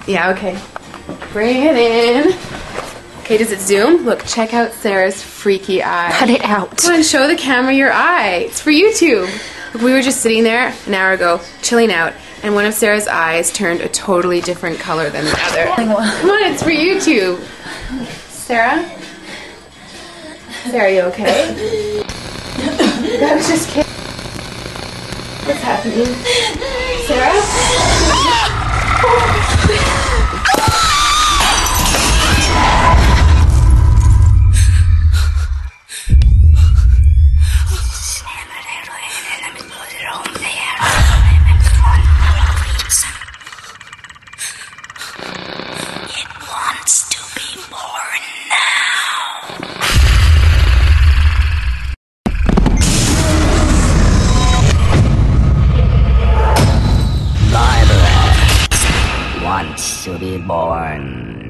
Yeah, okay. Bring it in. Okay, does it zoom? Look, check out Sarah's freaky eye. Cut it out. Come on, show the camera your eye. It's for YouTube. Look, we were just sitting there an hour ago, chilling out, and one of Sarah's eyes turned a totally different color than the other. Come on, it's for YouTube. Sarah? Sarah, are you okay? I was just kidding. What's happening? Sarah? It wants to be born now. Barbara wants to be born